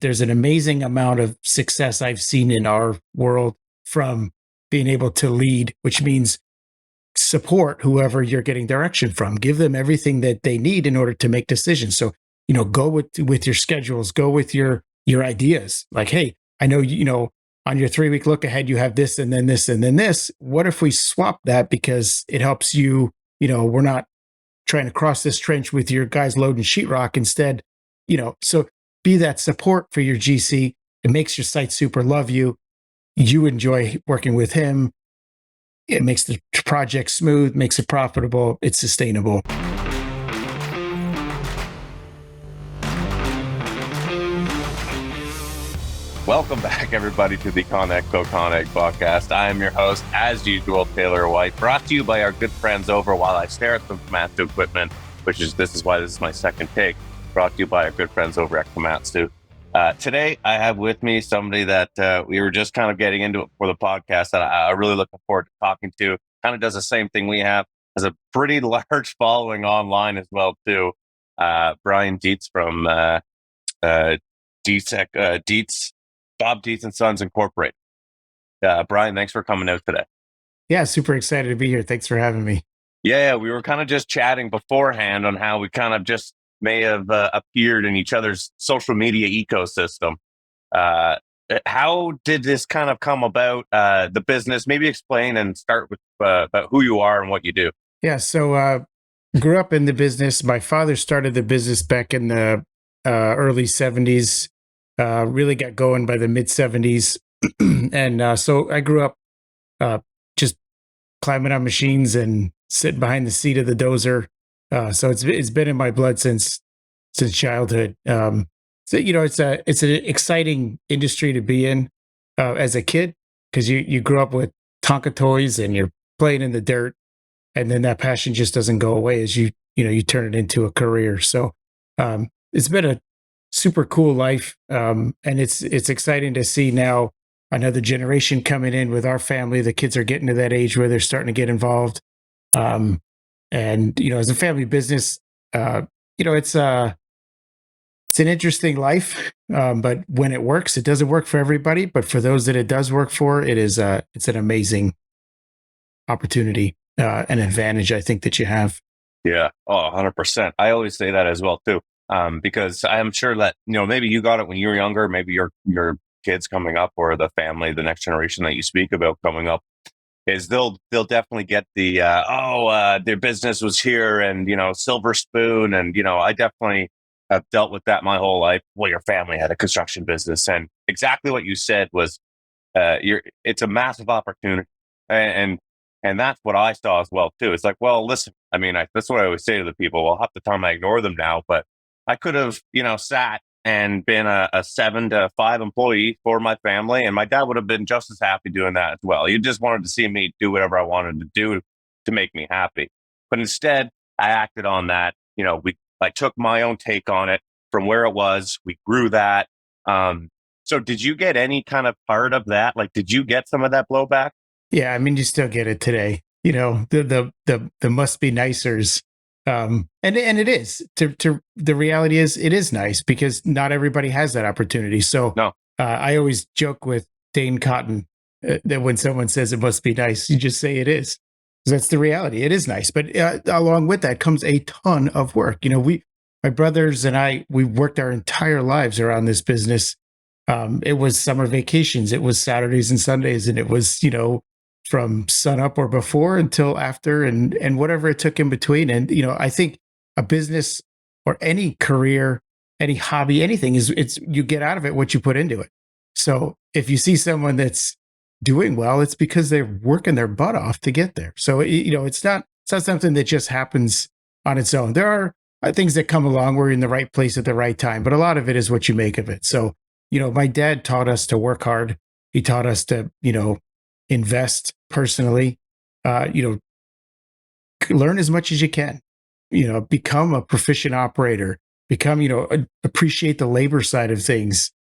there's an amazing amount of success I've seen in our world from being able to lead, which means support whoever you're getting direction from. Give them everything that they need in order to make decisions. So, go with your schedules, go with your ideas. Like, hey, I know on your 3 week look ahead, you have this and then this and then this. What if we swap that because it helps you? We're not trying to cross this trench with your guys loading sheetrock instead. So be that support for your GC. It makes your site super love you. You enjoy working with him. It makes the project smooth, makes it profitable, it's sustainable. Welcome back, everybody, to the Connect podcast. I am your host, as usual, Taylor White, brought to you by our good friends over While I Stare at the Komatsu Equipment, this is why this is my second take, brought to you by our good friends over at Komatsu. Today, I have with me somebody that we were just kind of getting into it for the podcast that I really looking forward to talking to. Kind of does the same thing we have, has a pretty large following online as well, too. Brian Dietz from Dietz, Bob Dietz and Sons Incorporated. Brian, thanks for coming out today. Yeah, super excited to be here. Thanks for having me. Yeah, we were kind of just chatting beforehand on how we kind of just may have appeared in each other's social media ecosystem. How did this kind of come about, the business? Maybe explain and start with about who you are and what you do. Yeah, so grew up in the business. My father started the business back in the early 70s. Really got going by the mid 70s. And so I grew up just climbing on machines and sitting behind the seat of the dozer. So it's been in my blood since childhood. So it's an exciting industry to be in as a kid, because you grew up with Tonka toys and you're playing in the dirt, and then that passion just doesn't go away as you turn it into a career. So it's been a super cool life, and it's exciting to see now another generation coming in with our family. The kids are getting to that age where they're starting to get involved. And as a family business, it's an interesting life, but when it works, it doesn't work for everybody. But for those that it does work for, it's an amazing opportunity, an advantage, I think, that you have. Yeah, 100%. I always say that as well too, because I'm sure that maybe you got it when you were younger, maybe your kids coming up, or the family, the next generation that you speak about coming up, is they'll definitely get the their business was here and silver spoon, and I definitely have dealt with that my whole life. Well, your family had a construction business, and exactly what you said was it's a massive opportunity, and that's what I saw as well too. It's like, well, listen, I mean, that's what I always say to the people. Well, half the time I ignore them now, but I could have sat and been a 7 to 5 employee for my family, and my dad would have been just as happy doing that as well. He just wanted to see me do whatever I wanted to do to make me happy. But instead, I acted on that. I took my own take on it from where it was. We grew that. So did you get any kind of part of that? Like, did you get some of that blowback? Yeah, I mean, you still get it today. The must be nicers. And it is to the reality is it is nice because not everybody has that opportunity. So No. I always joke with Dane Cotton that when someone says it must be nice, you just say it is. That's the reality. It is nice, but along with that comes a ton of work. My brothers and I, we worked our entire lives around this business. It was summer vacations, it was Saturdays and Sundays, and it was from sun up or before until after, and whatever it took in between. And I think a business or any career, any hobby, anything it's you get out of it what you put into it. So if you see someone that's doing well, it's because they're working their butt off to get there. So it's not something that just happens on its own. There are things that come along where you're in the right place at the right time, but a lot of it is what you make of it. So my dad taught us to work hard. He taught us to invest personally, learn as much as you can, become a proficient operator, appreciate the labor side of things,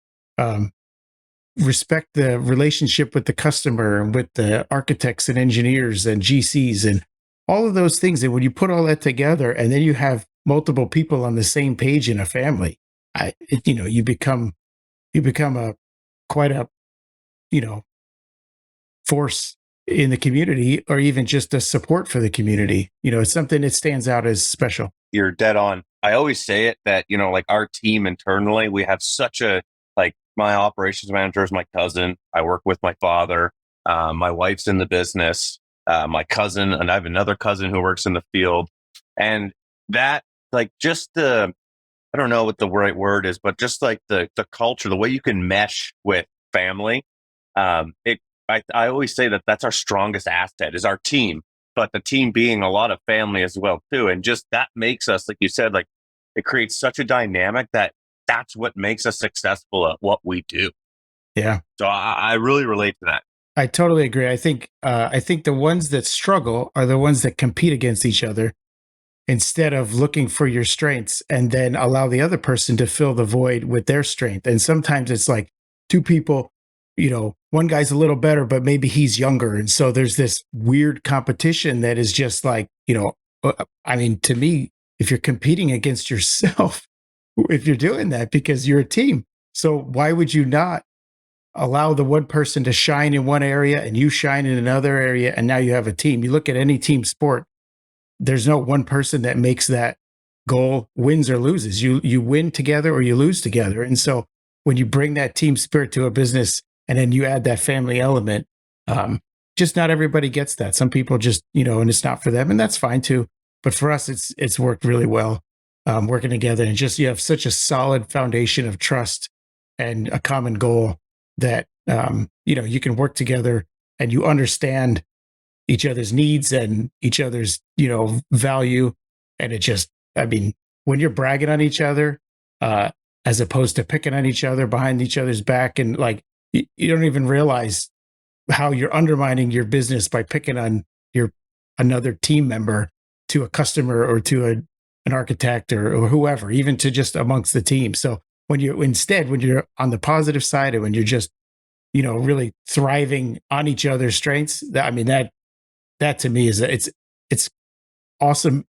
respect the relationship with the customer and with the architects and engineers and GCs and all of those things. And when you put all that together and then you have multiple people on the same page in a family, you become you become a quite a, you know, force in the community, or even just a support for the community. It's something that stands out as special. You're dead on. I always say it that, like our team internally, we have such a, like my operations manager is my cousin. I work with my father. My wife's in the business. My cousin, and I have another cousin who works in the field. And that, like, just I don't know what the right word is, but just like the culture, the way you can mesh with family. It I always say that that's our strongest asset is our team, but the team being a lot of family as well too, and just that makes us, like you said, like it creates such a dynamic that that's what makes us successful at what we do. Yeah, So I really relate to that. I totally agree. I think the ones that struggle are the ones that compete against each other instead of looking for your strengths and then allow the other person to fill the void with their strength. And sometimes it's like two people, one guy's a little better, but maybe he's younger. And so there's this weird competition that is just like, I mean, to me, if you're competing against yourself, if you're doing that because you're a team, so why would you not allow the one person to shine in one area and you shine in another area? And now you have a team. You look at any team sport, there's no one person that makes that goal wins or loses. You win together or you lose together. And so when you bring that team spirit to a business and then you add that family element, just not everybody gets that. Some people just, and it's not for them, and that's fine too. But for us, it's worked really well, working together, and just you have such a solid foundation of trust and a common goal that you can work together and you understand each other's needs and each other's value. And it just, I mean, when you're bragging on each other, as opposed to picking on each other behind each other's back, and like you don't even realize how you're undermining your business by picking on your another team member, to a customer or to an architect, or whoever, even to just amongst the team. So when you're on the positive side, and when you're just really thriving on each other's strengths, that to me is it's awesome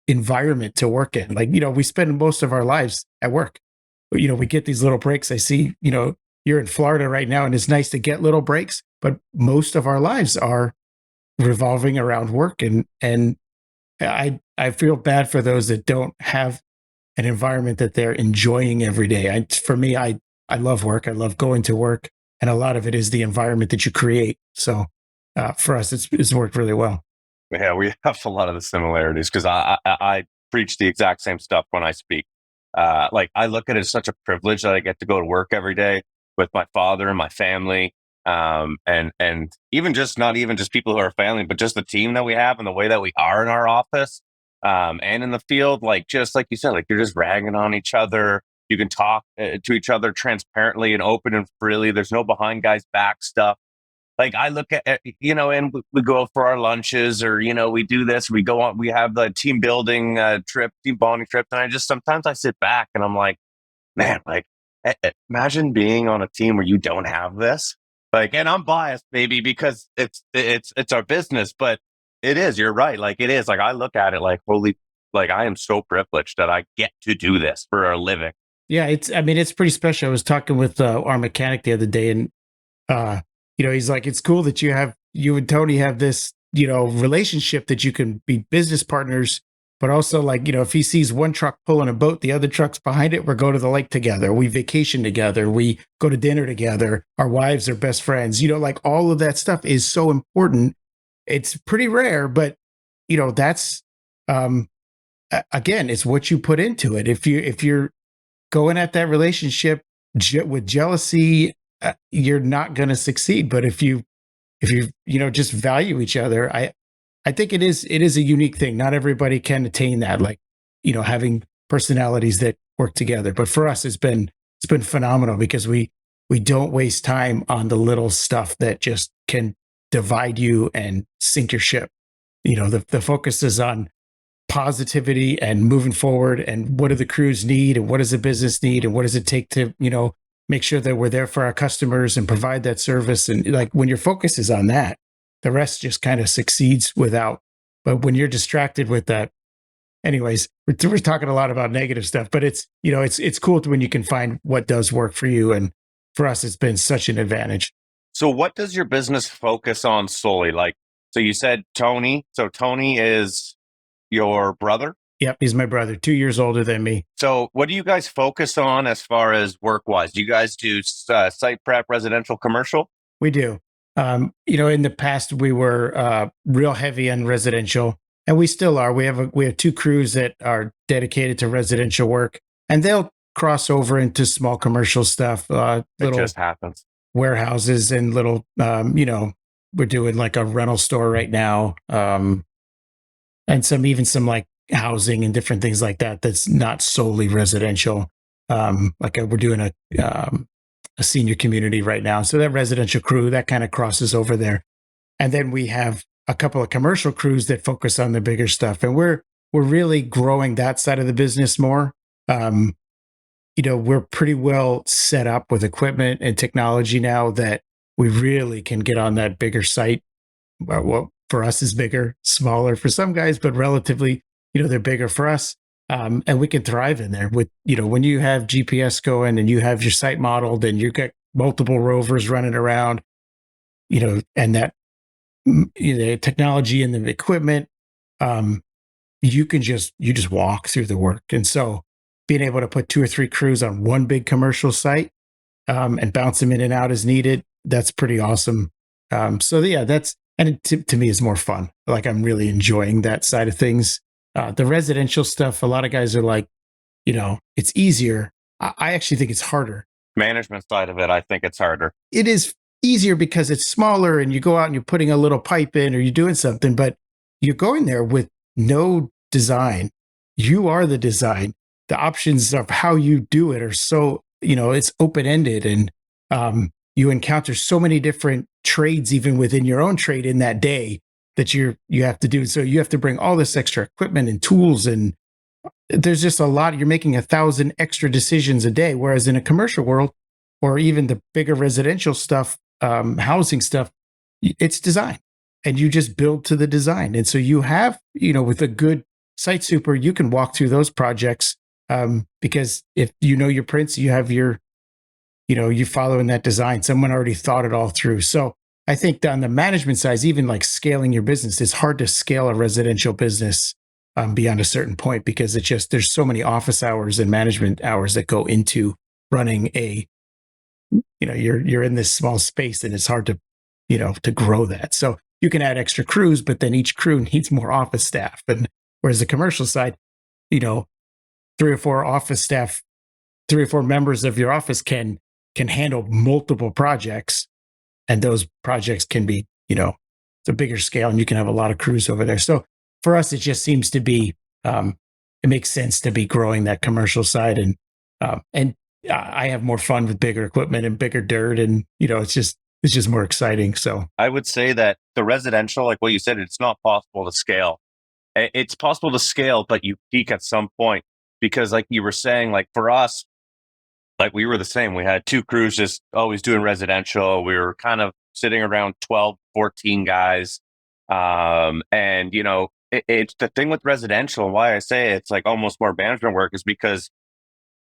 environment to work in. Like, we spend most of our lives at work. But, we get these little breaks. I see, you're in Florida right now, and it's nice to get little breaks, but most of our lives are revolving around work. And I feel bad for those that don't have an environment that they're enjoying every day. For me, I love work. I love going to work, and a lot of it is the environment that you create. So for us, it's worked really well. Yeah, we have a lot of the similarities because I preach the exact same stuff when I speak. Like I look at it as such a privilege that I get to go to work every day with my father and my family, and even just not even just people who are family, but just the team that we have and the way that we are in our office, and in the field. Like just like you said, like you're just ragging on each other. You can talk to each other transparently and open and freely. There's no behind guys' back stuff. Like I look at, and we go out for our lunches, or, we do this, we go on, we have the team building trip, team bonding trip. And sometimes I sit back and I'm like, man, like imagine being on a team where you don't have this. Like, and I'm biased maybe because it's our business, but it is, you're right. Like it is, like I look at it like, holy, like I am so privileged that I get to do this for a living. Yeah, it's pretty special. I was talking with our mechanic the other day, and uh, he's like, it's cool that you and Tony have this, relationship that you can be business partners, but also like, if he sees one truck pulling a boat, the other truck's behind it. We go to the lake together. We vacation together. We go to dinner together. Our wives are best friends. Like all of that stuff is so important. It's pretty rare, but that's, again, it's what you put into it. If you're going at that relationship with jealousy, you're not going to succeed. But if you just value each other, I think it is a unique thing. Not everybody can attain that, like having personalities that work together. But for us, it's been phenomenal because we don't waste time on the little stuff that just can divide you and sink your ship. The focus is on positivity and moving forward, and what do the crews need, and what does the business need, and what does it take to make sure that we're there for our customers and provide that service. And like when your focus is on that, the rest just kind of succeeds without. But when you're distracted with that, anyways, we're talking a lot about negative stuff, but it's cool when you can find what does work for you, and for us, it's been such an advantage. So what does your business focus on solely? Like, so you said Tony. So Tony is your brother. Yep, he's my brother, 2 years older than me. So what do you guys focus on as far as work wise? Do you guys do site prep, residential, commercial? We do. In the past, we were real heavy on residential, and we still are. We have two crews that are dedicated to residential work, and they'll cross over into small commercial stuff, It little just happens. warehouses and little. We're doing like a rental store right now, and some like housing and different things like that. That's not solely residential. We're doing a senior community right now. So that residential crew that kind of crosses over there. And then we have a couple of commercial crews that focus on the bigger stuff. And we're really growing that side of the business more. We're pretty well set up with equipment and technology now that we really can get on that bigger site. Well, for us is bigger, smaller for some guys, but relatively, they're bigger for us. And we can thrive in there with, when you have GPS going and you have your site modeled and you've got multiple rovers running around, and that technology and the equipment, you just walk through the work. And so being able to put 2 or 3 crews on one big commercial site and bounce them in and out as needed, that's pretty awesome. To me is more fun. Like I'm really enjoying that side of things. The residential stuff, a lot of guys are like, it's easier. I actually think it's harder. Management side of it, I think it's harder. It is easier because it's smaller and you go out and you're putting a little pipe in or you're doing something, but you're going there with no design. You are the design. The options of how you do it are so, it's open-ended, and you encounter so many different trades, even within your own trade in that day, that you have to do. So you have to bring all this extra equipment and tools, and there's just a lot. You're making 1,000 extra decisions a day. Whereas in a commercial world, or even the bigger residential stuff, housing stuff, it's design, and you just build to the design. And so you have, with a good site super, you can walk through those projects because if you know your prints, you have your, you follow in that design. Someone already thought it all through. So I think on the management side, even like scaling your business, it's hard to scale a residential business beyond a certain point, because there's so many office hours and management hours that go into running you're in this small space, and it's hard to grow that. So you can add extra crews, but then each crew needs more office staff. And whereas the commercial side, 3 or 4 office staff, 3 or 4 members of your office can handle multiple projects. And those projects can be, it's a bigger scale, and you can have a lot of crews over there. So for us, it just seems to be, it makes sense to be growing that commercial side. And I have more fun with bigger equipment and bigger dirt. And, it's just more exciting. So I would say that the residential, like what you said, it's not possible to scale. It's possible to scale, but you peak at some point, because like you were saying, like for us, like we were the same. We had 2 crews just always doing residential. We were kind of sitting around 12, 14 guys. It's the thing with residential, and why I say it's like almost more management work is because,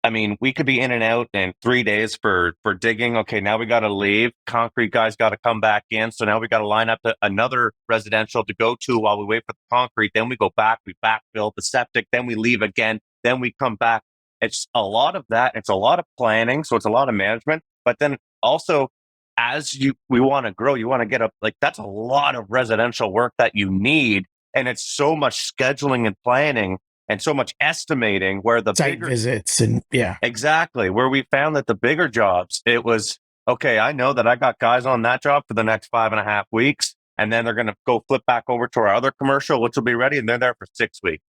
I mean, we could be in and out in 3 days for digging. Okay, now we got to leave. Concrete guys got to come back in. So now we got to line up another residential to go to while we wait for the concrete. Then we go back, we backfill the septic, then we leave again, then we come back. It's a lot of that. It's a lot of planning. So it's a lot of management. But then also, we want to grow, you want to get up, like that's a lot of residential work that you need. And it's so much scheduling and planning and so much estimating, where the site visits and exactly, where we found that the bigger jobs, it was, okay, I know that I got guys on that job for the next 5.5 weeks, and then they're going to go flip back over to our other commercial, which will be ready, and they're there for 6 weeks.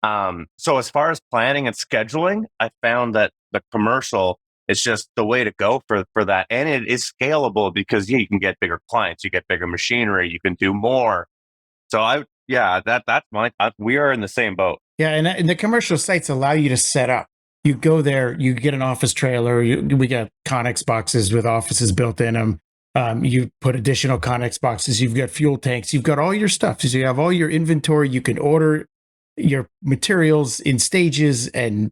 So as far as planning and scheduling, I found that the commercial is just the way to go for that. And it is scalable because you can get bigger clients, you get bigger machinery, you can do more. So we are in the same boat. Yeah. And the commercial sites allow you to set up. You go there, you get an office trailer. We got Connex boxes with offices built in them. You put additional Connex boxes. You've got fuel tanks. You've got all your stuff. So you have all your inventory. You can order your materials in stages, and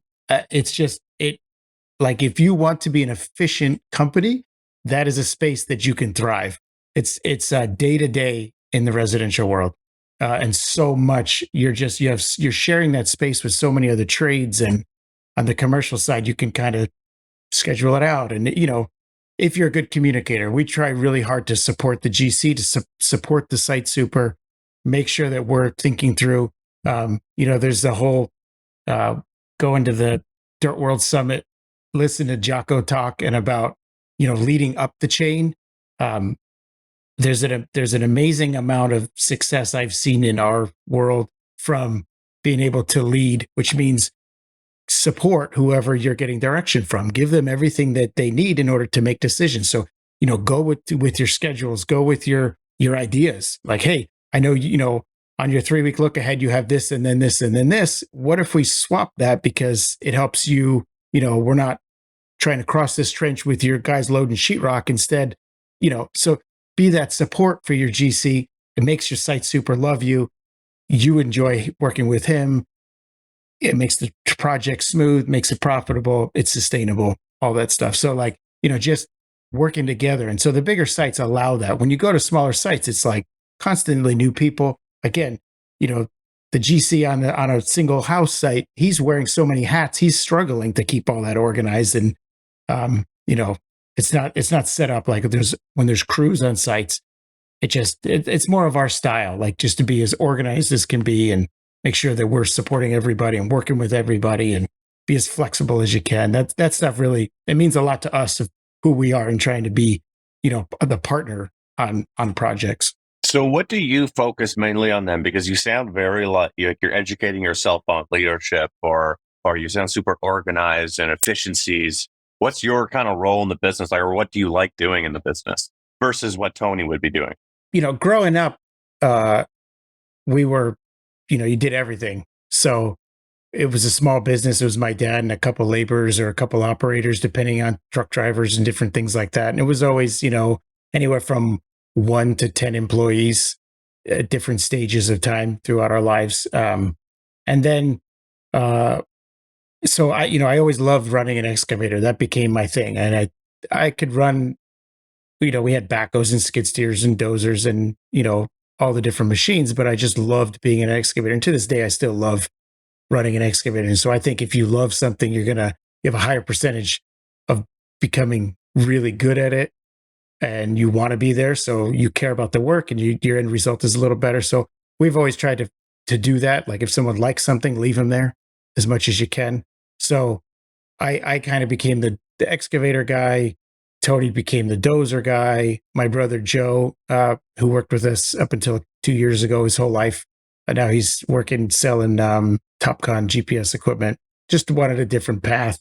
like if you want to be an efficient company, that is a space that you can thrive. It's day to day in the residential world, and so much you're sharing that space with so many other trades, and on the commercial side, you can kind of schedule it out. And if you're a good communicator, we try really hard to support the GC, to support the site super, make sure that we're thinking through. There's the whole uh, going to the Dirt World Summit, listen to Jocko talk and about leading up the chain. Um, there's an amazing amount of success I've seen in our world from being able to lead, which means support whoever you're getting direction from, give them everything that they need in order to make decisions. So go with your schedules, go with your ideas, like, hey, I know on your 3 week look ahead you have this and then this and then this. What if we swap that, because it helps you, we're not trying to cross this trench with your guys loading sheetrock instead. So be that support for your GC. It makes your site super love you. You enjoy working with him. It makes the project smooth, makes it profitable, it's sustainable, all that stuff. So like, just working together. And so the bigger sites allow that. When you go to smaller sites, it's like constantly new people. Again, the GC on a single house site, he's wearing so many hats, he's struggling to keep all that organized. And it's not set up like when there's crews on sites. It's more of our style, like just to be as organized as can be, and make sure that we're supporting everybody and working with everybody, and be as flexible as you can. That stuff really, it means a lot to us of who we are and trying to be, the partner on projects. So what do you focus mainly on then? Because you sound very like you're educating yourself on leadership, or you sound super organized and efficiencies. What's your kind of role in the business, or what do you like doing in the business versus what Tony would be doing? Growing up, we were, you did everything. So it was a small business. It was my dad and a couple laborers or a couple operators, depending on truck drivers and different things like that. And it was always, anywhere from 1 to 10 employees at different stages of time throughout our lives. And then, so I always loved running an excavator. That became my thing. And I could run, we had backhoes and skid steers and dozers and, all the different machines, but I just loved being an excavator. And to this day, I still love running an excavator. And so I think if you love something, you have a higher percentage of becoming really good at it, and you want to be there. So you care about the work, and your end result is a little better. So we've always tried to do that. Like if someone likes something, leave them there as much as you can. So I kind of became the excavator guy. Tony became the dozer guy. My brother Joe, who worked with us up until 2 years ago, his whole life, and now he's selling TopCon GPS equipment. Just wanted a different path.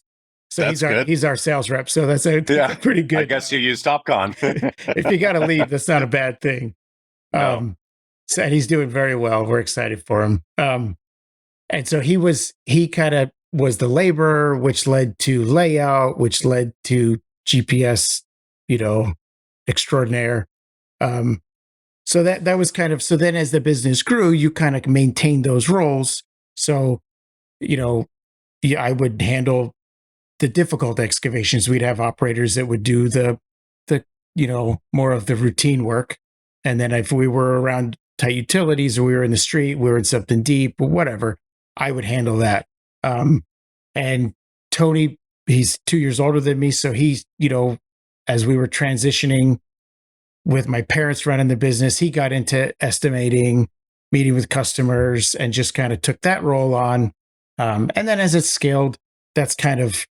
So he's our sales rep. So that's pretty good. I guess you use TopCon. If you got to leave, that's not a bad thing. No. So he's doing very well. We're excited for him. And so he kind of was the laborer, which led to layout, which led to GPS, extraordinaire. So that was kind of, so then as the business grew, you kind of maintained those roles. So, I would handle the difficult excavations. We'd have operators that would do the more of the routine work. And then if we were around tight utilities, or we were in the street, we were in something deep or whatever, I would handle that. And Tony, he's 2 years older than me. So he's, as we were transitioning with my parents running the business, he got into estimating, meeting with customers, and just kind of took that role on. And then as it scaled, that's kind of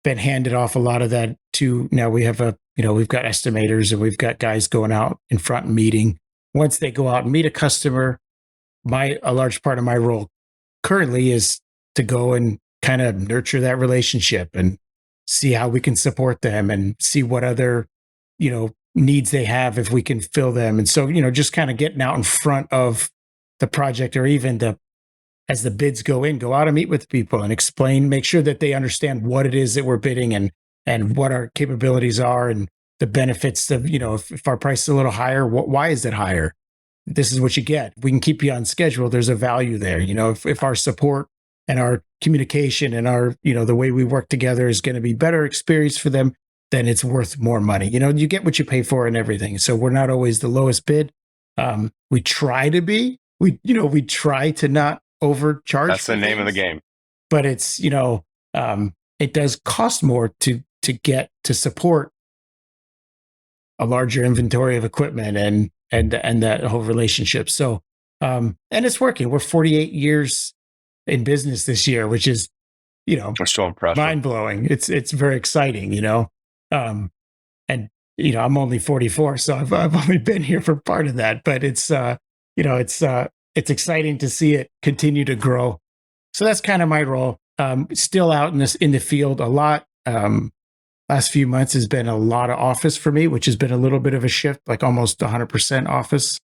been handed off a lot of that to, now we have we've got estimators, and we've got guys going out in front and meeting. Once they go out and meet a customer, a large part of my role currently is to go and kind of nurture that relationship and see how we can support them, and see what other, needs they have, if we can fill them. And so, just kind of getting out in front of the project, or even as the bids go out and meet with people and explain, make sure that they understand what it is that we're bidding, and what our capabilities are, and the benefits of, if our price is a little higher, why is it higher? This is what you get. We can keep you on schedule. There's a value there. If our support and our communication and our, the way we work together is going to be better experience for them, then it's worth more money. You get what you pay for and everything. So we're not always the lowest bid. We try to be. We try to not overcharge. That's the name of the game. But it's it does cost more to get to support a larger inventory of equipment and that whole relationship. So and it's working. We're 48 years in business this year, which is it's so impressive, mind blowing. It's very exciting, and I'm only 44, so I've only been here for part of that. But it's it's exciting to see it continue to grow. So that's kind of my role. Still out in the field a lot. Last few months has been a lot of office for me, which has been a little bit of a shift, like almost 100% office.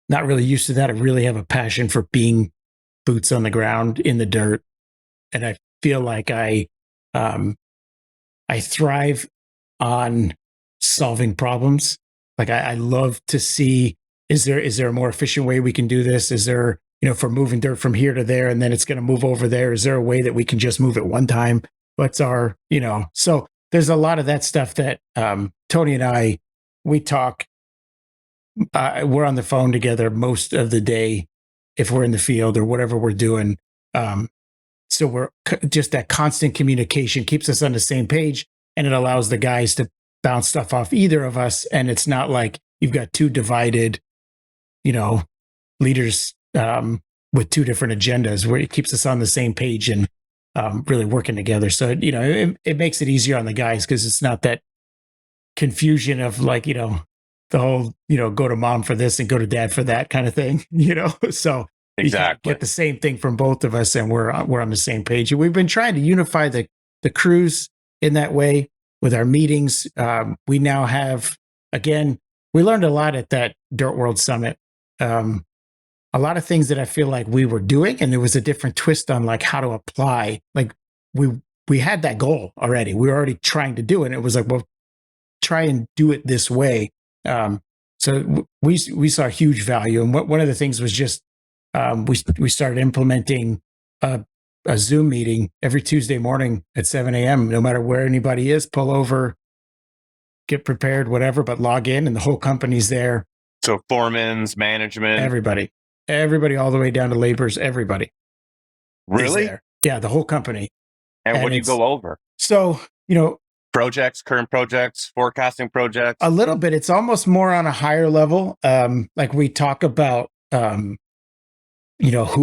Not really used to that. I really have a passion for being boots on the ground in the dirt, and I feel like I thrive on solving problems. Like I love to see, is there a more efficient way we can do this? Is there, for moving dirt from here to there, and then it's going to move over there? Is there a way that we can just move it one time? What's our, so there's a lot of that stuff that Tony and I, we talk. We're on the phone together most of the day if we're in the field or whatever we're doing. So we're just that constant communication keeps us on the same page, and it allows the guys to bounce stuff off either of us. And it's not like you've got two divided, leaders with two different agendas, where it keeps us on the same page and really working together. So, it makes it easier on the guys because it's not that confusion of like, the whole, go to mom for this and go to dad for that kind of thing, so exactly get the same thing from both of us, and we're on the same page. And we've been trying to unify the crews in that way with our meetings. We now have, again, we learned a lot at that Dirt World Summit. A lot of things that I feel like we were doing, and there was a different twist on like how to apply. Like we had that goal already. We were already trying to do it. And it was like, well, try and do it this way. So we saw huge value. And one of the things was just, we started implementing a Zoom meeting every Tuesday morning at 7 a.m. No matter where anybody is, pull over, get prepared, whatever, but log in, and the whole company's there. So foremans, management, everybody all the way down to laborers, everybody. Really? Yeah, the whole company. And what do you go over? So, projects, current projects, forecasting projects? A little bit. It's almost more on a higher level. Like we talk about, who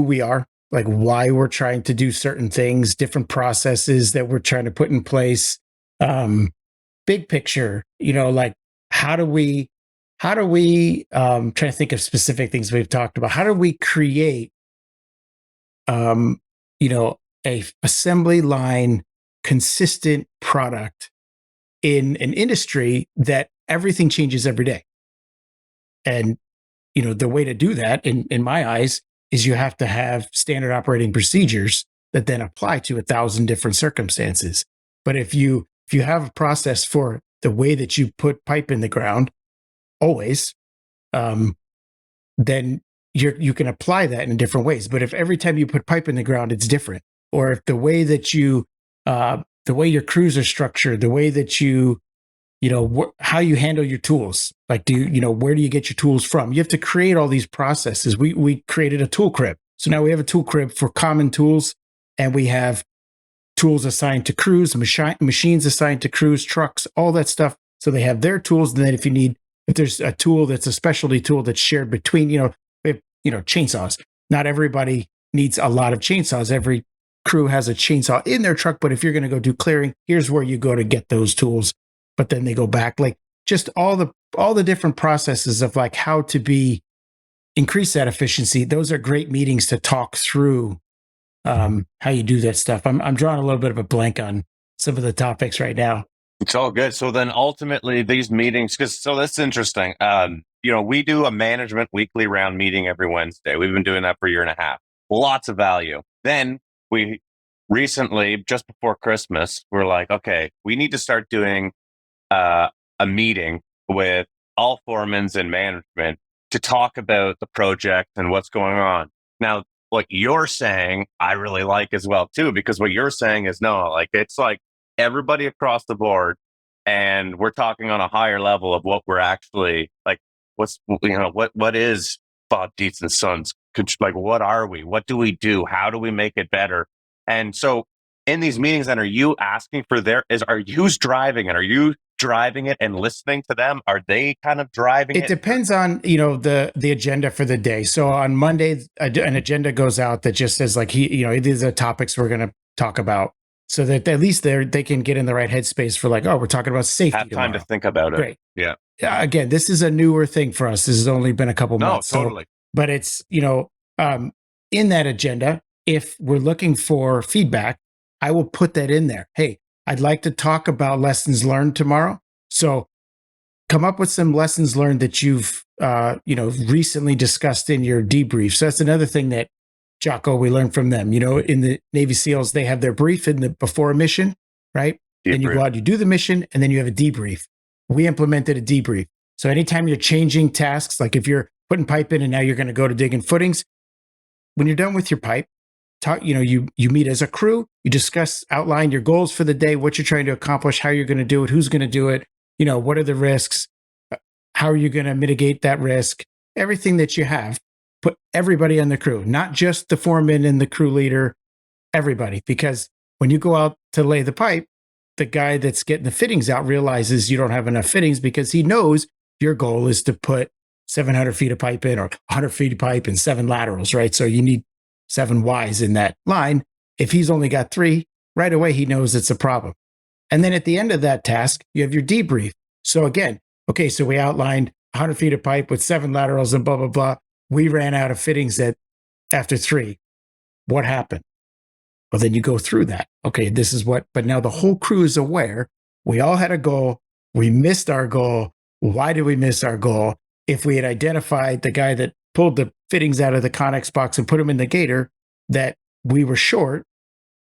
we are, like why we're trying to do certain things, different processes that we're trying to put in place. Big picture, like how do we trying to think of specific things we've talked about. How do we create, a assembly line consistent product in an industry that everything changes every day? And, the way to do that in my eyes is you have to have standard operating procedures that then apply to 1,000 different circumstances. But if you have a process for the way that you put pipe in the ground, always, then you can apply that in different ways. But if every time you put pipe in the ground, it's different, or if the way that the way your crews are structured, the way that how you handle your tools, like where do you get your tools from? You have to create all these processes. We created a tool crib. So now we have a tool crib for common tools, and we have tools assigned to crews, machines assigned to crews, trucks, all that stuff. So they have their tools. And then if there's a tool that's a specialty tool that's shared between, chainsaws. Not everybody needs a lot of chainsaws. Every crew has a chainsaw in their truck, but if you're going to go do clearing, here's where you go to get those tools. But then they go back, like just all the different processes of like how to increase that efficiency. Those are great meetings to talk through how you do that stuff. I'm drawing a little bit of a blank on some of the topics right now. It's all good. So then ultimately these meetings, so that's interesting. We do a management weekly round meeting every Wednesday. We've been doing that for a year and a half. Lots of value. Then we recently, just before Christmas, we're like, okay, we need to start doing a meeting with all foremans and management to talk about the project and what's going on. Now, what you're saying, I really like as well too, because what you're saying is no, like it's like everybody across the board, and we're talking on a higher level of what we're actually like. What's what is Bob Dietz and Sons? Like, what are we? What do we do? How do we make it better? And so, in these meetings, then, are you asking for who's driving it? Are you driving it and listening to them? Are they kind of driving it? It depends on, the agenda for the day. So on Monday, an agenda goes out that just says like, these are topics we're going to talk about, so that at least they can get in the right headspace for like, oh, we're talking about safety. Have time tomorrow. to think about it. Great. Yeah. Again, this is a newer thing for us. This has only been a couple months. No, totally. But it's, in that agenda, if we're looking for feedback, I will put that in there. Hey, I'd like to talk about lessons learned tomorrow. So come up with some lessons learned that you've, recently discussed in your debrief. So that's another thing that, Jocko, we learned from them. In the Navy SEALs, they have their brief before a mission, right? Debrief. Then you go out, you do the mission, and then you have a debrief. We implemented a debrief. So anytime you're changing tasks, like if you're putting pipe in and now you're going to go to digging footings, when you're done with your pipe, you meet as a crew, you discuss, outline your goals for the day, what you're trying to accomplish, how you're going to do it, who's going to do it, what are the risks, how are you going to mitigate that risk, everything that you have, put everybody on the crew, not just the foreman and the crew leader, everybody. Because when you go out to lay the pipe, the guy that's getting the fittings out realizes you don't have enough fittings because he knows your goal is to put 700 feet of pipe in or 100 feet of pipe and 7 laterals, right? So you need 7 Ys in that line. If he's only got 3, right away, he knows it's a problem. And then at the end of that task, you have your debrief. So again, okay, so we outlined 100 feet of pipe with 7 laterals and blah, blah, blah. We ran out of fittings after 3. What happened? Well, then you go through that. Okay, this is what, but now the whole crew is aware. We all had a goal. We missed our goal. Why did we miss our goal? If we had identified the guy that pulled the fittings out of the Connex box and put them in the gator, that we were short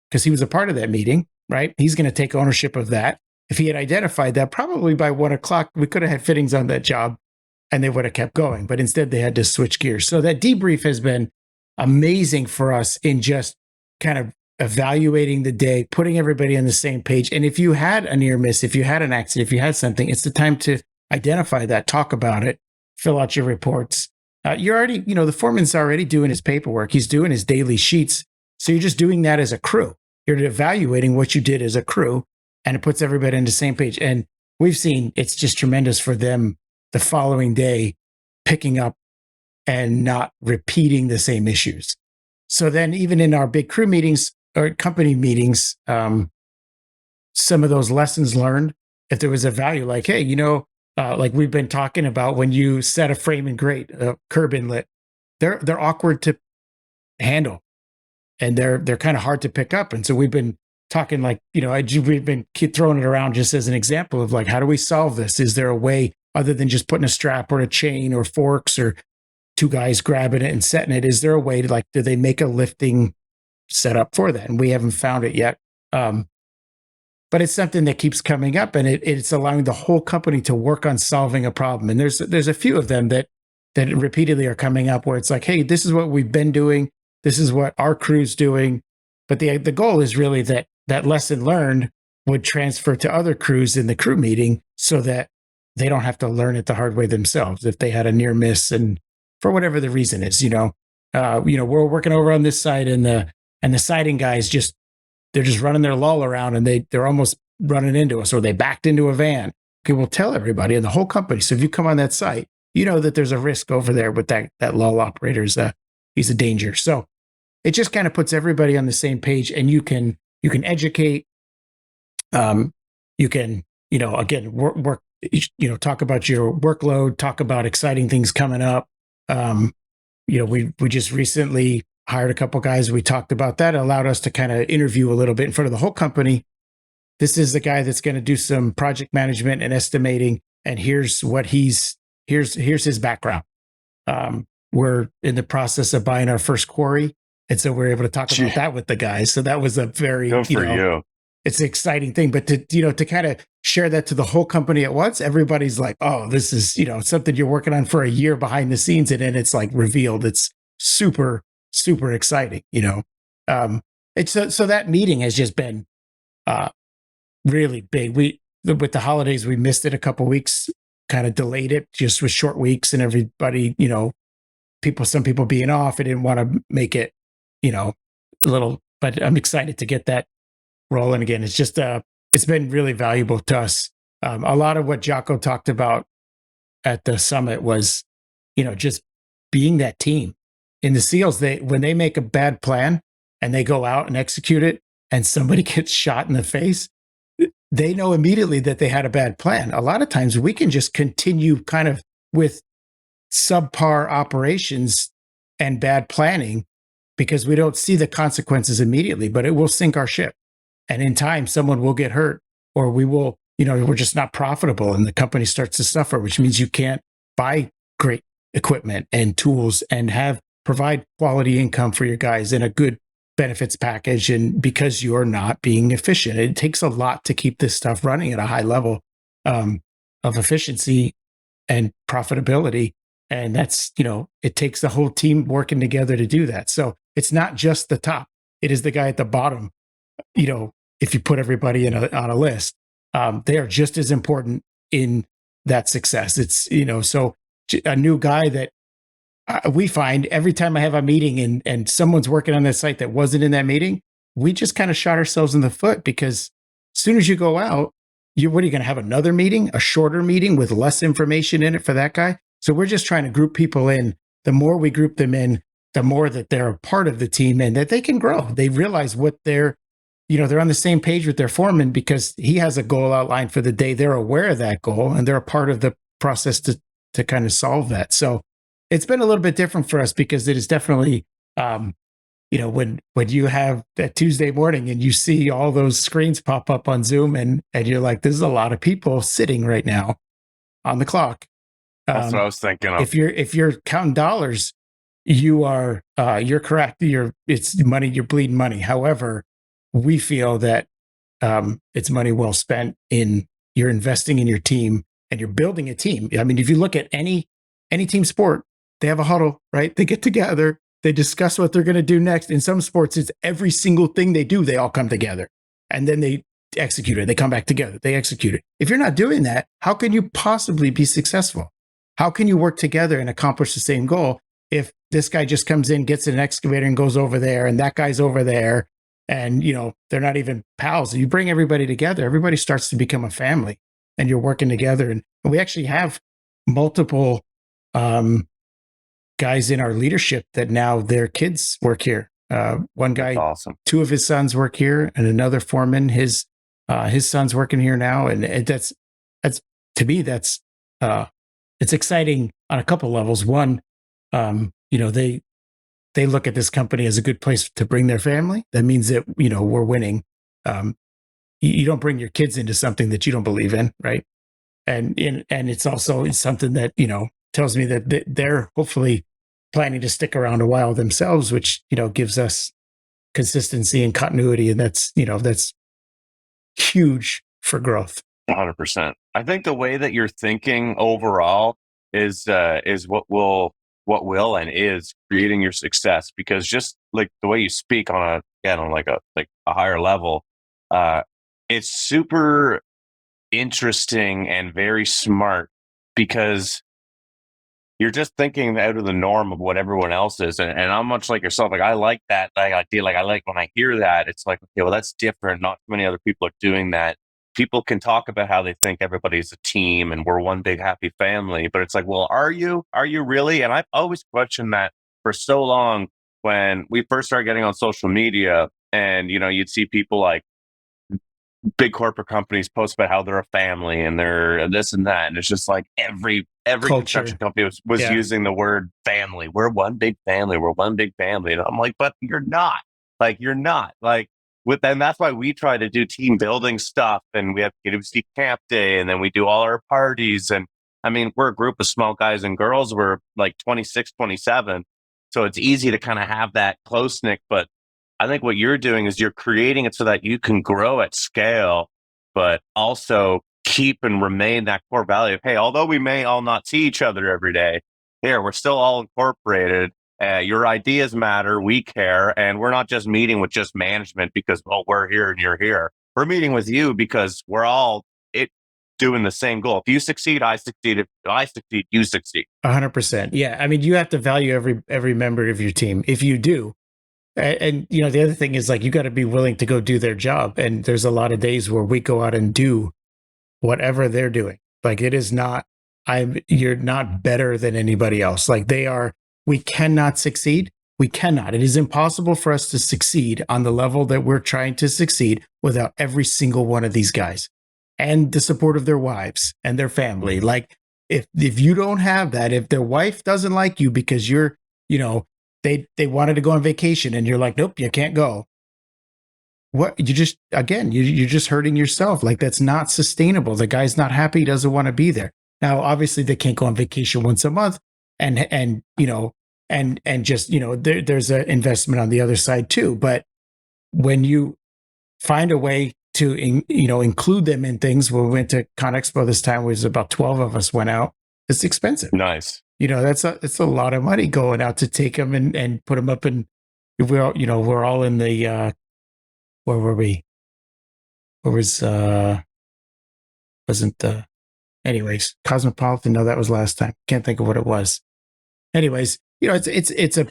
because he was a part of that meeting, right? He's going to take ownership of that. If he had identified that, probably by 1 o'clock, we could have had fittings on that job and they would have kept going. But instead, they had to switch gears. So that debrief has been amazing for us in just kind of evaluating the day, putting everybody on the same page. And if you had a near miss, if you had an accident, if you had something, it's the time to identify that, talk about it, fill out your reports. You're already, the foreman's already doing his paperwork. He's doing his daily sheets. So you're just doing that as a crew. You're evaluating what you did as a crew, and it puts everybody on the same page. And we've seen it's just tremendous for them the following day, picking up and not repeating the same issues. So then even in our big crew meetings or company meetings, some of those lessons learned, if there was a value, like, hey, like we've been talking about when you set a frame and grate, a curb inlet, they're awkward to handle and they're kind of hard to pick up. And so we've been talking like, we've been throwing it around just as an example of like, how do we solve this? Is there a way other than just putting a strap or a chain or forks or 2 guys grabbing it and setting it? Is there a way to like, do they make a lifting setup for that? And we haven't found it yet. But it's something that keeps coming up, and it's allowing the whole company to work on solving a problem. And there's a few of them that repeatedly are coming up where it's like, hey, this is what we've been doing. This is what our crew's doing. But the goal is really that lesson learned would transfer to other crews in the crew meeting so that they don't have to learn it the hard way themselves. If they had a near miss and for whatever the reason is, we're working over on this side and the siding guys they're just running their lull around and they're almost running into us or they backed into a van. Okay, we'll tell everybody in the whole company. So if you come on that site, you know that there's a risk over there with that lull operator. He's a danger. So it just kind of puts everybody on the same page, and you can educate. You can, again, work, talk about your workload, talk about exciting things coming up. We just recently hired a couple guys. We talked about that. It allowed us to kind of interview a little bit in front of the whole company. This is the guy that's going to do some project management and estimating. And here's what here's his background. We're in the process of buying our first quarry. And so we're able to talk about that with the guys. So that was a very, good for you. It's an exciting thing, but to kind of share that to the whole company at once, everybody's like, oh, this is, something you're working on for a year behind the scenes. And then it's like revealed. It's super super exciting, it's so that meeting has just been really big. With the holidays, we missed it a couple weeks, kind of delayed it just with short weeks and everybody, some people being off. I didn't want to make it, a little, but I'm excited to get that rolling again. It's just, it's been really valuable to us. A lot of what Jocko talked about at the summit was, just being that team. In the SEALs, when they make a bad plan and they go out and execute it, and somebody gets shot in the face, they know immediately that they had a bad plan. A lot of times we can just continue kind of with subpar operations and bad planning because we don't see the consequences immediately, but it will sink our ship. And in time, someone will get hurt, or we will, we're just not profitable and the company starts to suffer, which means you can't buy great equipment and tools and provide quality income for your guys and a good benefits package. And because you're not being efficient, it takes a lot to keep this stuff running at a high level of efficiency and profitability. And that's, it takes the whole team working together to do that. So it's not just the top, it is the guy at the bottom. If you put everybody on a list, they are just as important in that success. It's, so a new guy that we find every time I have a meeting and someone's working on that site that wasn't in that meeting, we just kind of shot ourselves in the foot because as soon as you go out, what are you going to have another meeting, a shorter meeting with less information in it for that guy? So we're just trying to group people in. The more we group them in, the more that they're a part of the team and that they can grow. They realize what they're on the same page with their foreman because he has a goal outlined for the day. They're aware of that goal and they're a part of the process to kind of solve that. So it's been a little bit different for us because it is definitely, when you have that Tuesday morning and you see all those screens pop up on Zoom and you're like, there's a lot of people sitting right now on the clock. That's what I was thinking of. If you're counting dollars, you're correct. It's money, you're bleeding money. However, we feel that it's money well spent you're investing in your team and you're building a team. I mean, if you look at any team sport, they have a huddle, right? They get together, they discuss what they're going to do next. In some sports, it's every single thing they do, they all come together and then they execute it. They come back together, they execute it. If you're not doing that, how can you possibly be successful? How can you work together and accomplish the same goal if this guy just comes in, gets an excavator and goes over there and that guy's over there and, they're not even pals? You bring everybody together, everybody starts to become a family and you're working together. And we actually have multiple guys in our leadership that now their kids work here. One guy, awesome. 2 of his sons work here, and another foreman, his son's working here now. And that's to me, that's it's exciting on a couple levels. One, they look at this company as a good place to bring their family. That means that we're winning. You don't bring your kids into something that you don't believe in, right? And it's also something that tells me that they're hopefully planning to stick around a while themselves, which gives us consistency and continuity, and that's huge for growth. 100%. I think the way that you're thinking overall is what will and is creating your success, because just like the way you speak on a higher level, it's super interesting and very smart because you're just thinking out of the norm of what everyone else is. And I'm much like yourself. Like I like that idea. Like I like when I hear that, it's like, okay, well, that's different. Not many other people are doing that. People can talk about how they think everybody's a team and we're one big happy family, but it's like, well, are you really? And I've always questioned that for so long when we first started getting on social media and, you'd see people like big corporate companies post about how they're a family and they're this and that. And it's just like every construction company was using the word family. We're one big family. We're one big family. And I'm like, but you're not. And that's why we try to do team building stuff. And we have KWC Camp Day. And then we do all our parties. And I mean, we're a group of small guys and girls. We're like 26, 27. So it's easy to kind of have that close-knit. But I think what you're doing is you're creating it so that you can grow at scale, but also keep and remain that core value of, hey, although we may all not see each other every day, here, we're still all incorporated Your ideas matter. We care. And we're not just meeting with just management because, well, we're here and you're here. We're meeting with you because we're all doing the same goal. If you succeed, I succeed. If I succeed, you succeed. 100%. Yeah. I mean, you have to value every member of your team. If you do, and you know, the other thing is like you got to be willing to go do their job. And there's a lot of days where we go out and do whatever they're doing. Like it is not, you're not better than anybody else. Like they are, we cannot succeed. We cannot. It is impossible for us to succeed on the level that we're trying to succeed without every single one of these guys and the support of their wives and their family. Like if you don't have that, if their wife doesn't like you because you're, you know, they wanted to go on vacation and you're like, nope, you can't go. What you just again, you're just hurting yourself. Like that's not sustainable. The guy's not happy, he doesn't want to be there. Now, obviously, they can't go on vacation once a month, and you know, and just you know, there's an investment on the other side too. But when you find a way to you know include them in things, when we went to ConExpo this time, was about 12 of us went out. It's expensive. Nice. You know, it's a lot of money going out to take them and put them up in. We're all, you know, we're all in the. Where were we? Where was wasn't anyways, Cosmopolitan? No, that was last time. Can't think of what it was. Anyways, you know, it's an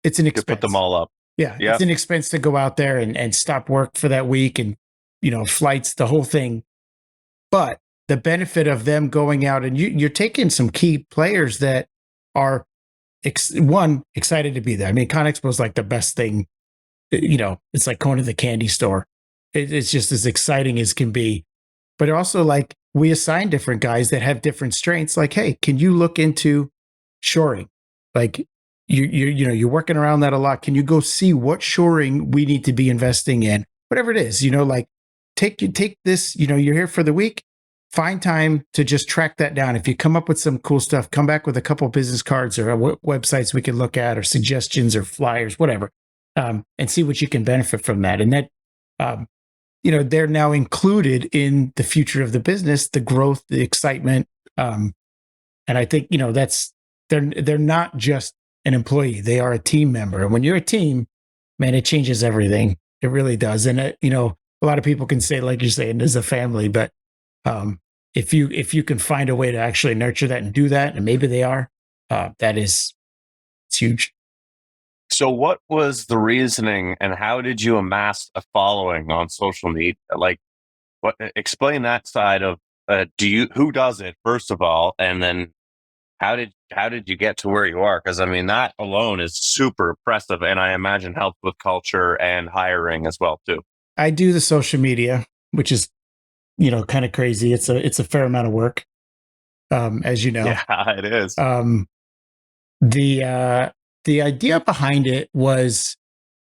expense. Put them all up. Yeah, Yep. it's an expense to go out there and stop work for that week and you know, flights, the whole thing. But the benefit of them going out and you're taking some key players that are excited to be there. I mean, ConExpo is like the best thing. You know, it's like going to the candy store. It's just as exciting as can be. But also, like, we assign different guys that have different strengths. Like, hey, can you look into shoring? Like, you know, you're working around that a lot. Can you go see what shoring we need to be investing in? Whatever it is, you know, like take this. You know, you're here for the week. Find time to just track that down. If you come up with some cool stuff, come back with a couple of business cards or websites we can look at, or suggestions or flyers, whatever. And see what you can benefit from that. And that, you know, they're now included in the future of the business, the growth, the excitement. And I think, you know, they're not just an employee, they are a team member. And when you're a team, man, it changes everything. It really does. And, you know, a lot of people can say, like you're saying, as a family, but if you can find a way to actually nurture that and do that, and maybe they are, it's huge. So what was the reasoning and how did you amass a following on social media? Like explain that side of who does it first of all, and then how did you get to where you are? Because I mean that alone is super impressive, and I imagine helped with culture and hiring as well too. I do the social media, which is, you know, kind of crazy. It's a fair amount of work, as you know. Yeah, it is. The idea behind it was,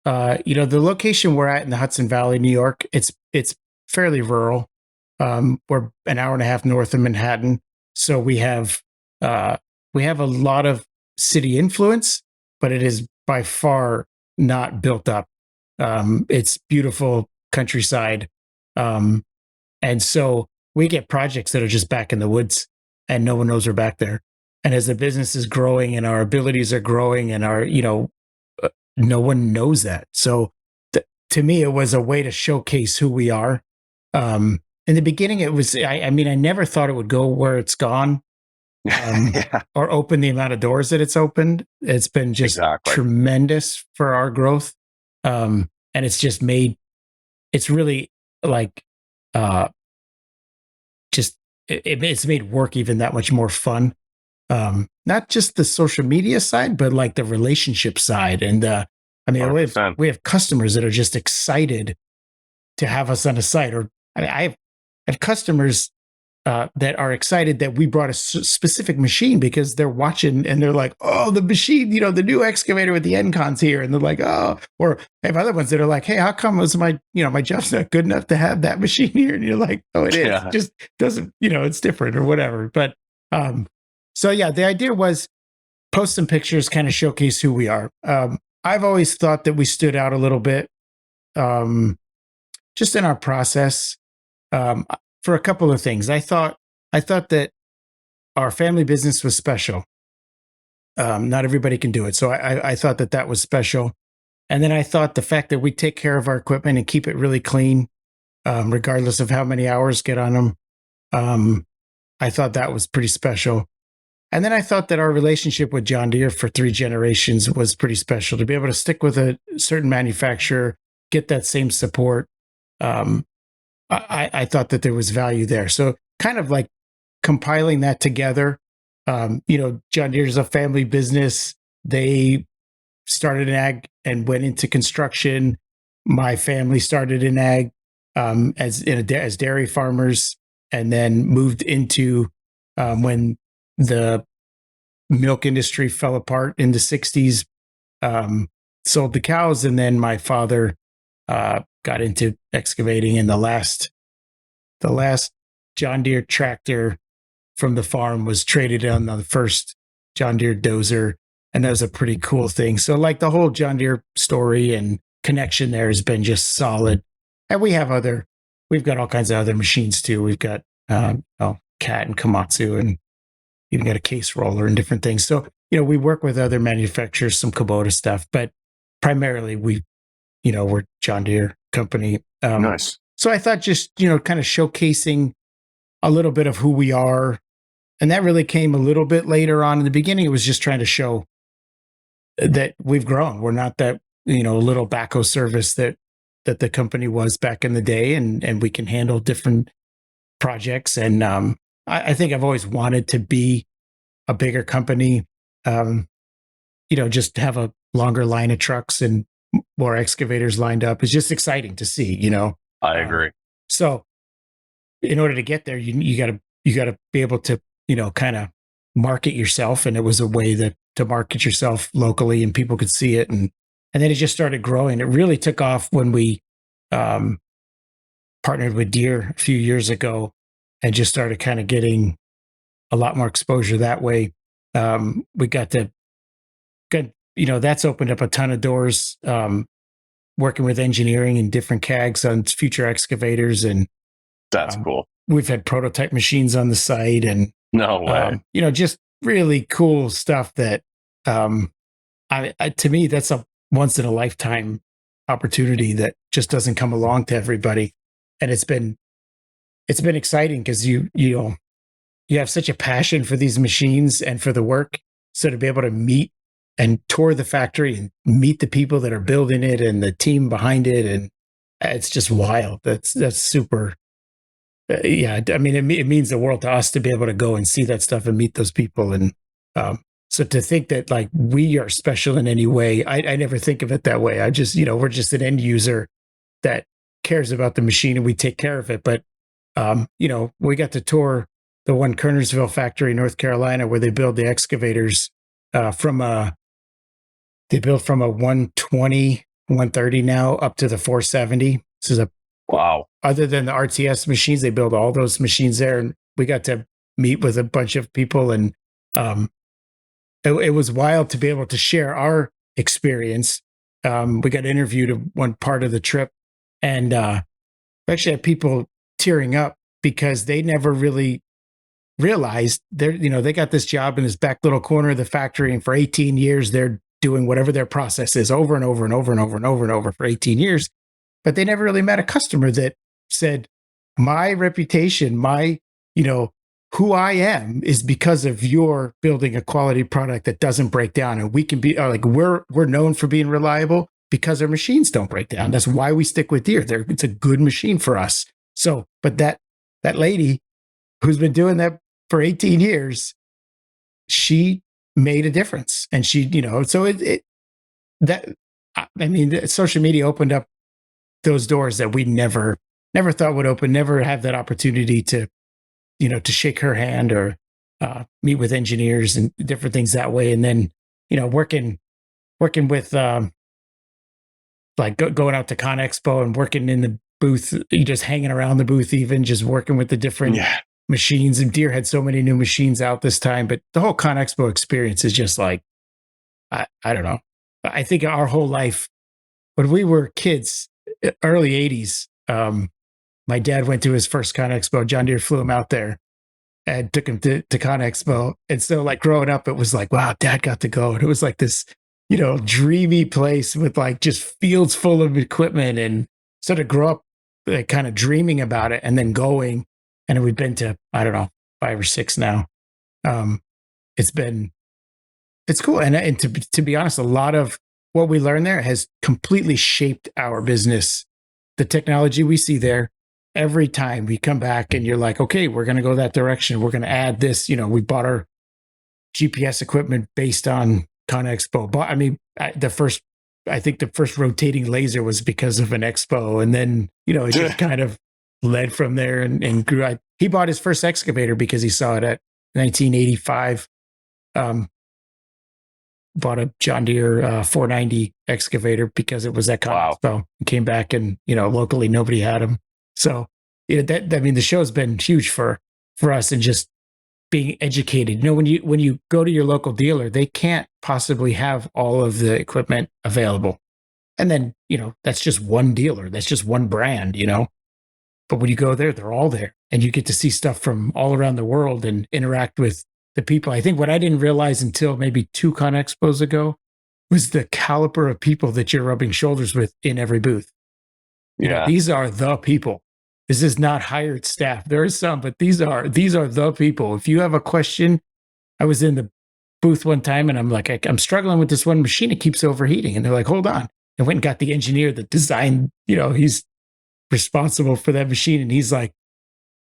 you know, the location we're at in the Hudson Valley, New York. It's fairly rural. We're an hour and a half north of Manhattan, so we have a lot of city influence, but it is by far not built up. It's beautiful countryside, and so we get projects that are just back in the woods, and no one knows we're back there. And as the business is growing and our abilities are growing and our, you know, no one knows that. So to me, it was a way to showcase who we are. In the beginning, it was, I mean, I never thought it would go where it's gone, Yeah. or open the amount of doors that it's opened. It's been just tremendous for our growth. And it's just it's really like, it's made work even that much more fun. Not just the social media side, but like the relationship side. And I mean, we have customers that are just excited to have us on a site. Or I mean, I have customers that are excited that we brought a specific machine because they're watching and they're like, oh, the machine, you know, the new excavator with the Encons here. And they're like, oh, or I have other ones that are like, hey, how come was my job's not good enough to have that machine here? And you're like, oh, it is. Yeah. It just doesn't, you know, it's different or whatever. But so yeah, the idea was post some pictures, kind of showcase who we are. I've always thought that we stood out a little bit, just in our process, for a couple of things. I thought that our family business was special. Not everybody can do it. So I thought that was special. And then I thought the fact that we take care of our equipment and keep it really clean, regardless of how many hours get on them, I thought that was pretty special. And then I thought that our relationship with John Deere for 3 generations was pretty special to be able to stick with a certain manufacturer, get that same support. Um, I thought that there was value there. So kind of like compiling that together. John Deere is a family business. They started in ag and went into construction. My family started in ag as dairy farmers, and then moved into when the milk industry fell apart in the '60s. Sold the cows, and then my father got into excavating. And the last John Deere tractor from the farm was traded on the first John Deere dozer, and that was a pretty cool thing. So, like, the whole John Deere story and connection there has been just solid. And we've got all kinds of other machines too. We've got Cat and Komatsu, and even got a case roller and different things. So, we work with other manufacturers, some Kubota stuff, but primarily we're John Deere company. Nice. So I thought just, kind of showcasing a little bit of who we are. And that really came a little bit later on. In the beginning, it was just trying to show that we've grown. We're not that, little backhoe service that the company was back in the day, and we can handle different projects. And I think I've always wanted to be a bigger company, just have a longer line of trucks and more excavators lined up. It's just exciting to see, I agree. So in order to get there, you gotta be able to, kind of market yourself. And it was a way to market yourself locally, and people could see it. And then it just started growing. It really took off when we partnered with Deere a few years ago, and just started kind of getting a lot more exposure that way. We got to good, that's opened up a ton of doors, working with engineering and different CAGs on future excavators. And That's cool. we've had prototype machines on the site, and No way. just really cool stuff that to me, that's a once in a lifetime opportunity that just doesn't come along to everybody. And it's been exciting because you have such a passion for these machines and for the work. So to be able to meet and tour the factory and meet the people that are building it and the team behind it, and it's just wild. That's super. Yeah, I mean, it means the world to us to be able to go and see that stuff and meet those people. And so to think that, like, we are special in any way, I never think of it that way. I just, we're just an end user that cares about the machine, and we take care of it. But we got to tour the one Kernersville factory in North Carolina, where they build the excavators from a 120, 130 now up to the 470. This is Wow. other than the RTS machines, they build all those machines there. And we got to meet with a bunch of people, and it was wild to be able to share our experience. We got interviewed at one part of the trip, and we actually had people tearing up because they never really realized they got this job in this back little corner of the factory, and for 18 years they're doing whatever their process is over and over and over and over and over and over for 18 years. But they never really met a customer that said, my reputation, who I am is because of your building a quality product that doesn't break down. And we can be we're known for being reliable because our machines don't break down. That's why we stick with Deere. It's a good machine for us. So, but that lady who's been doing that for 18 years, she made a difference. And she, so social media opened up those doors that we never thought would open, never have that opportunity to shake her hand or meet with engineers and different things that way. And then, working with going out to Con Expo and working in the booth, just hanging around the booth, even just working with the different machines. And Deere had so many new machines out this time, but the whole Con Expo experience is just like, I don't know. I think our whole life, when we were kids, early 80s, my dad went to his first Con Expo. John Deere flew him out there. and took him to Con Expo. And so like growing up, it was like, wow, dad got to go. And it was like this, dreamy place with like just fields full of equipment, and sort of grow up like kind of dreaming about it and then going. And we've been to, I don't know, 5 or 6 now. Um, it's been, it's cool. And to be honest, a lot of what we learned there has completely shaped our business. The technology we see there, every time we come back and you're like, okay, we're going to go that direction. We're going to add this. We bought our GPS equipment based on Con Expo. But I mean, I think the first rotating laser was because of an expo. And then, it just kind of led from there and grew. He bought his first excavator because he saw it at 1985. Bought a John Deere 490 excavator because it was at Con Expo. Came back and, locally nobody had them. So, the show's been huge for us, and just being educated. When you go to your local dealer, they can't possibly have all of the equipment available. And then, that's just one dealer. That's just one brand, But when you go there, they're all there. And you get to see stuff from all around the world and interact with the people. I think what I didn't realize until maybe 2 Con Expos ago was the caliber of people that you're rubbing shoulders with in every booth. These are the people. This is not hired staff. There is some, but these are the people. If you have a question, I was in the booth one time and I'm like, I'm struggling with this one machine. It keeps overheating. And they're like, hold on. I went and got the engineer that designed, he's responsible for that machine. And he's like,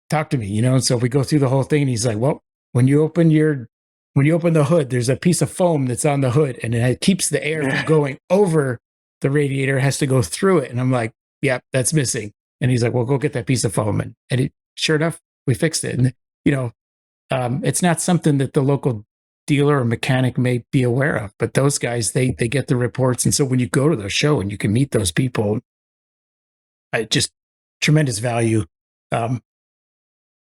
talk to me, And so we go through the whole thing and he's like, well, when you open the hood, there's a piece of foam that's on the hood and it keeps the air from going over the radiator. It has to go through it. And I'm like, yeah, that's missing. And he's like, well, go get that piece of foam. And sure enough, we fixed it. And, it's not something that the local dealer or mechanic may be aware of, but those guys, they get the reports. And so when you go to the show and you can meet those people, just tremendous value.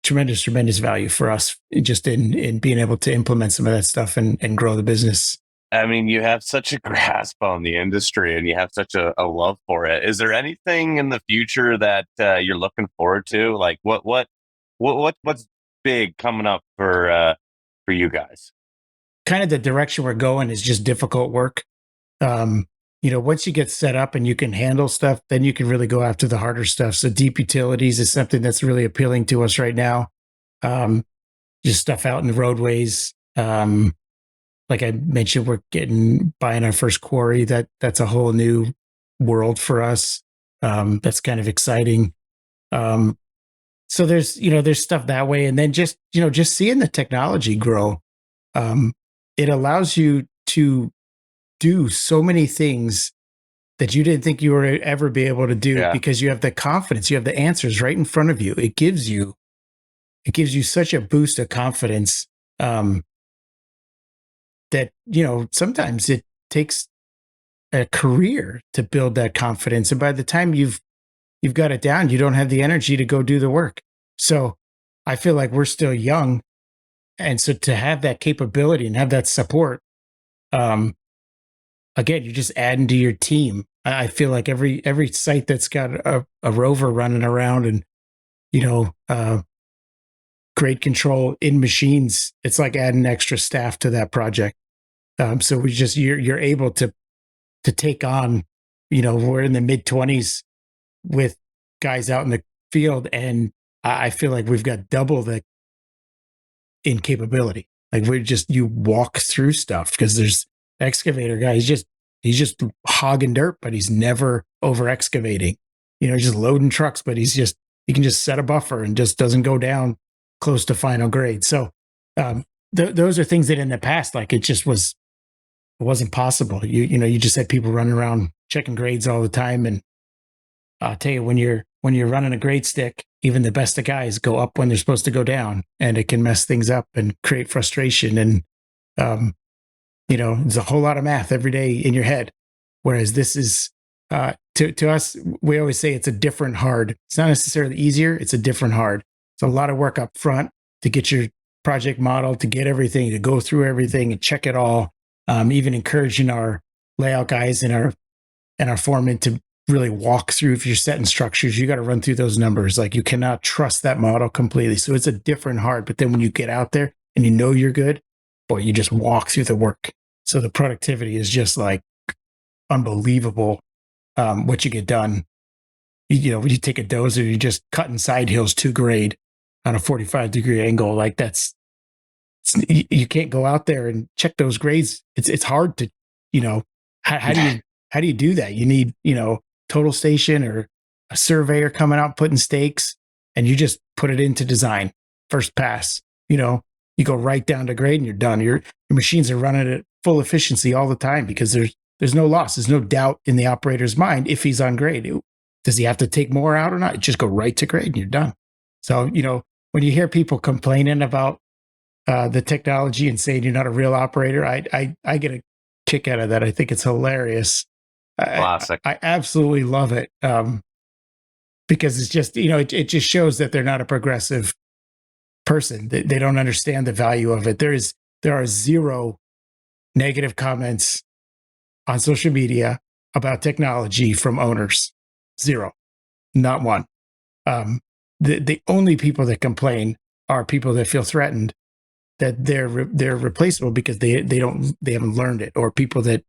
Tremendous value for us just in being able to implement some of that stuff and grow the business. I mean, you have such a grasp on the industry and you have such a love for it. Is there anything in the future that you're looking forward to? Like what's big coming up for you guys? Kind of the direction we're going is just difficult work. Once you get set up and you can handle stuff, then you can really go after the harder stuff. So deep utilities is something that's really appealing to us right now. Just stuff out in the roadways. Like I mentioned, we're buying our first quarry. That's a whole new world for us. That's kind of exciting. So there's stuff that way. And then just seeing the technology grow, it allows you to do so many things that you didn't think you were ever be able to do because you have the confidence, you have the answers right in front of you. It gives you such a boost of confidence that, sometimes it takes a career to build that confidence. And by the time you've got it down, you don't have the energy to go do the work. So I feel like we're still young. And so to have that capability and have that support, again, you're just adding to your team. I feel like every site that's got a rover running around and, grade control in machines, it's like adding extra staff to that project. So you're able to take on, we're in the mid-20s with guys out in the field, and I feel like we've got double the in capability. Like you walk through stuff because there's excavator guy. He's just hogging dirt, but he's never over excavating. Just loading trucks, but he can just set a buffer and just doesn't go down close to final grade. So those are things that in the past, like it wasn't possible. You just had people running around checking grades all the time. And I'll tell you, when you're running a grade stick, even the best of guys go up when they're supposed to go down, and it can mess things up and create frustration. And there's a whole lot of math every day in your head. Whereas this is, to us, we always say it's a different hard. It's not necessarily easier. It's a different hard. It's a lot of work up front to get your project model, to get everything, to go through everything and check it all. Even encouraging our layout guys and our foremen to really walk through. If you're setting structures, you got to run through those numbers. Like, you cannot trust that model completely. So it's a different heart. But then when you get out there and you know you're good, boy, you just walk through the work. So the productivity is just like unbelievable. What you get done. When you take a dozer, you're just cutting side hills 2 grade on a 45-degree angle. Like, you can't go out there and check those grades. It's hard to, how do you do that? You need, total station or a surveyor coming out putting stakes, and you just put it into design first pass. You go right down to grade and you're done. Your machines are running at full efficiency all the time because there's no loss. There's no doubt in the operator's mind if he's on grade. Does he have to take more out or not? Just go right to grade and you're done. So, when you hear people complaining about the technology and saying you're not a real operator, I get a kick out of that. I think it's hilarious. Classic. I absolutely love it, because it's just, it just shows that they're not a progressive person. They don't understand the value of it. There are 0 negative comments on social media about technology from owners. 0, not one. The only people that complain are people that feel threatened that they're replaceable because they haven't learned it, or people that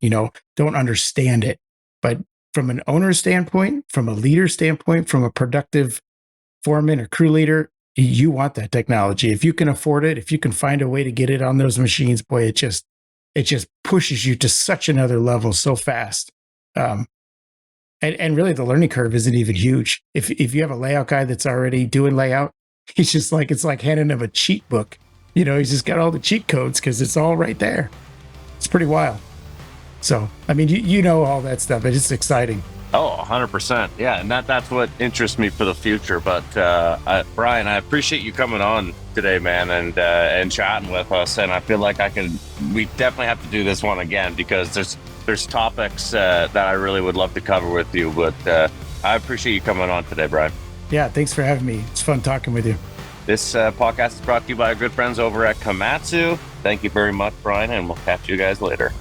don't understand it. But from an owner standpoint, from a leader standpoint, from a productive foreman or crew leader, you want that technology. If you can afford it, if you can find a way to get it on those machines, boy, it just pushes you to such another level so fast. And really, the learning curve isn't even huge. If you have a layout guy that's already doing layout, he's just like, it's like handing him a cheat book. He's just got all the cheat codes because it's all right there. It's pretty wild. So, I mean, you know all that stuff. It's exciting. Oh, 100%. Yeah, and that's what interests me for the future. But Brian, I appreciate you coming on today, man, and chatting with us. And I feel like we definitely have to do this one again, because there's topics that I really would love to cover with you. But I appreciate you coming on today, Brian. Yeah, thanks for having me. It's fun talking with you. This podcast is brought to you by our good friends over at Komatsu. Thank you very much, Brian, and we'll catch you guys later.